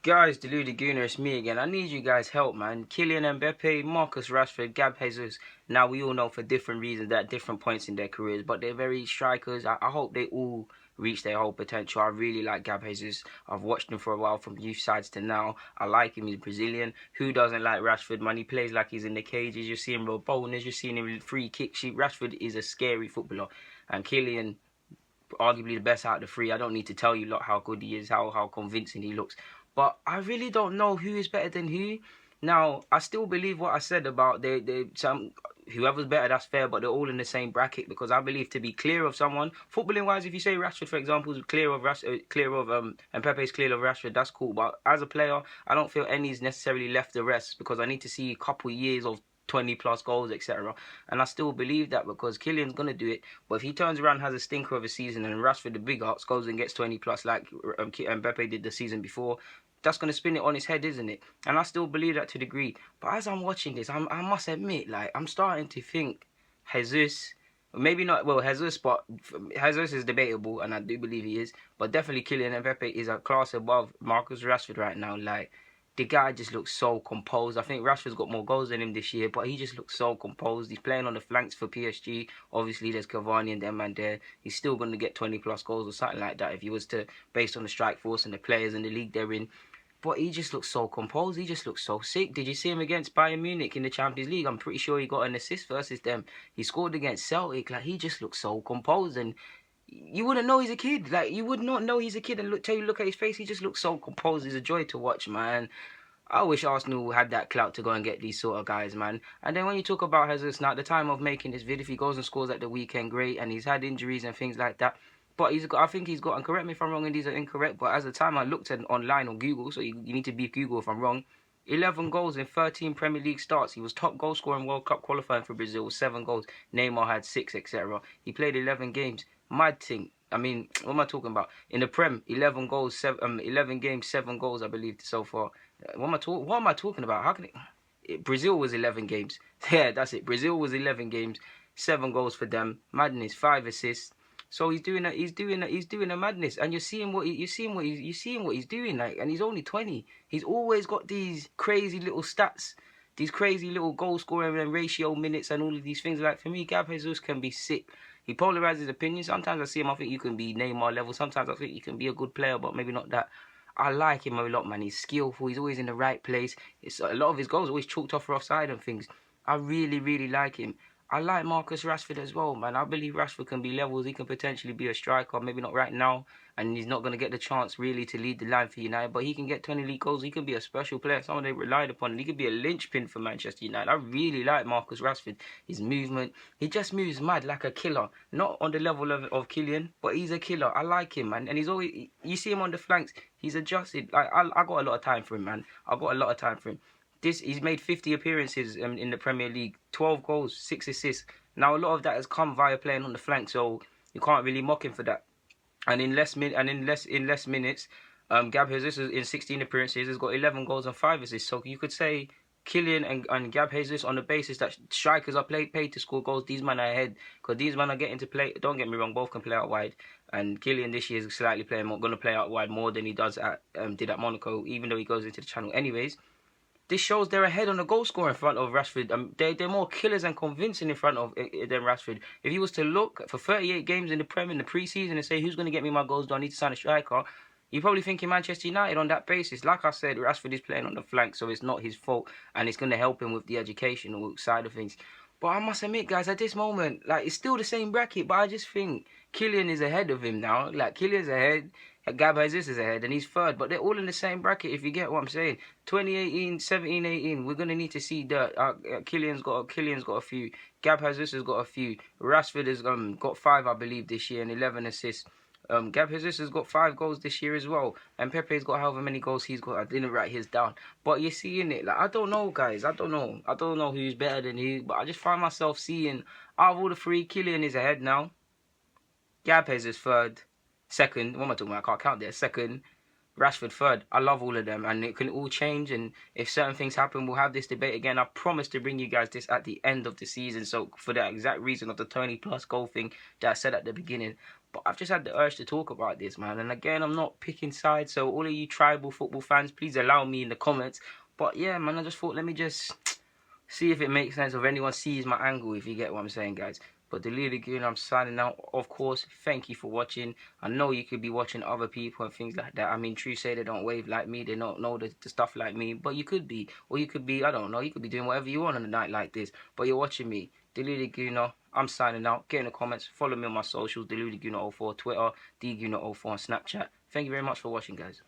Guys, Deluded Gooner, it's me again. I need you guys' help, man. Kylian Mbappé, Marcus Rashford, Gab Jesus. Now, we all know for different reasons at different points in their careers, but they're very strikers. I hope they all reach their whole potential. I really like Gab Jesus. I've watched him for a while from youth sides to now. I like him. He's Brazilian. Who doesn't like Rashford, man? He plays like he's in the cages. You're seeing real boners. You're seeing him with free kicks. Rashford is a scary footballer. And Kylian, arguably the best out of the three. I don't need to tell you lot how good he is, how convincing he looks. But I really don't know who is better than who. Now, I still believe what I said about whoever's better, that's fair, but they're all in the same bracket because I believe to be clear of someone, footballing wise, if you say Rashford, for example, is clear of and Pepe's clear of Rashford, that's cool. But as a player, I don't feel any's necessarily left the rest because I need to see a couple years of 20 plus goals, etc. And I still believe that because Kylian's going to do it. But if he turns around, has a stinker of a season, and Rashford, the big ups, goes and gets 20 plus like Mbappe did the season before, that's going to spin it on his head, isn't it? And I still believe that to a degree. But as I'm watching this, I must admit, like, I'm starting to think Jesus, maybe not, well, Jesus, but Jesus is debatable, and I do believe he is. But definitely Kylian Mbappe is a class above Marcus Rashford right now. Like, the guy just looks so composed. I think Rashford's got more goals than him this year, but he just looks so composed. He's playing on the flanks for PSG. Obviously, there's Cavani and them and there. He's still going to get 20 plus goals or something like that if he was to, based on the strike force and the players and the league they're in. But he just looks so composed. He just looks so sick. Did you see him against Bayern Munich in the Champions League? I'm pretty sure he got an assist versus them. He scored against Celtic. Like, he just looks so composed, and you wouldn't know he's a kid. Like, you would not know he's a kid. And look at his face. He just looks so composed. He's a joy to watch, man. I wish Arsenal had that clout to go and get these sort of guys, man. And then when you talk about Jesus, now at the time of making this video, if he goes and scores at the weekend, great. And he's had injuries and things like that. But I think he's got, and correct me if I'm wrong and these are incorrect, but as the time I looked at online on Google, so you need to beat Google if I'm wrong, 11 goals in 13 Premier League starts. He was top goal scorer in World Cup qualifying for Brazil with 7 goals. Neymar had 6, etc. He played 11 games. Mad thing. I mean, what am I talking about? In the Prem, 11 goals, 11 games, 7 goals, I believe, so far. What am I talking about? How can Brazil was 11 games. Yeah, that's it. Brazil was 11 games, 7 goals for them. Madness, 5 assists. So he's doing a madness, and you're seeing what he's doing, like, and he's only 20. He's always got these crazy little stats, these crazy little goal scoring and ratio minutes and all of these things. Like, for me, Gab Jesus can be sick. He polarizes opinions. Sometimes I see him, I think you can be Neymar level. Sometimes I think you can be a good player, but maybe not that. I like him a lot, man. He's skillful. He's always in the right place. It's a lot of his goals always chalked off for offside and things. I really, really like him. I like Marcus Rashford as well, man. I believe Rashford can be levels. He can potentially be a striker, maybe not right now, and he's not going to get the chance really to lead the line for United, but he can get 20 league goals. He can be a special player, someone they relied upon, and he could be a linchpin for Manchester United. I really like Marcus Rashford. His movement, he just moves mad like a killer. Not on the level of Kylian, but he's a killer. I like him, man. And he's always, you see him on the flanks, he's adjusted. Like, I got a lot of time for him, man. I got a lot of time for him. He's made 50 appearances in the Premier League, 12 goals, 6 assists. Now a lot of that has come via playing on the flank, so you can't really mock him for that. And in less minutes, Gab Jesus in 16 appearances has got 11 goals and 5 assists. So you could say Kylian and Gab Jesus, on the basis that strikers are paid to score goals, these men are ahead because these men are getting to play. Don't get me wrong, both can play out wide. And Kylian this year is slightly going to play out wide more than he did at Monaco, even though he goes into the channel anyways. This shows they're ahead on the goal scorer in front of Rashford. They're more killers and convincing in front of than Rashford. If you was to look for 38 games in the Prem in the pre-season and say who's going to get me my goals, do I need to sign a striker? You're probably thinking Manchester United on that basis. Like I said, Rashford is playing on the flank, so it's not his fault, and it's going to help him with the educational side of things. But I must admit, guys, at this moment, like, it's still the same bracket, but I just think Kylian is ahead of him now. Like, Kylian's ahead. Gab Jesus is ahead, and he's third, but they're all in the same bracket, if you get what I'm saying. 2018, 17, 18, we're going to need to see that. Kylian's got a few. Gab Jesus has got a few. Rashford has got 5, I believe, this year, and 11 assists. Gab Jesus has got 5 goals this year as well, and Pepe's got however many goals he's got. I didn't write his down, but you're seeing it. Like, I don't know, guys. I don't know who's better than who, but I just find myself seeing, out of all the 3, Kylian is ahead now. Gab Jesus third. Second, what am I talking about? I can't count there. Second, Rashford third. I love all of them, and it can all change. And if certain things happen, we'll have this debate again. I promise to bring you guys this at the end of the season. So for that exact reason of the Tony plus goal thing that I said at the beginning. But I've just had the urge to talk about this, man. And again, I'm not picking sides. So all of you tribal football fans, please allow me in the comments. But yeah, man, I just thought, let me just see if it makes sense, or if anyone sees my angle, if you get what I'm saying, guys. But the League Lagoon, I'm signing out. Of course, thank you for watching. I know you could be watching other people and things like that. I mean, true say they don't wave like me, they don't know the stuff like me, but you could be. Or you could be, I don't know, you could be doing whatever you want on a night like this. But you're watching me. The League Lagoon, I'm signing out. Get in the comments. Follow me on my socials, The Lagoon 04 Twitter, The Lagoon 04 on Snapchat. Thank you very much for watching, guys.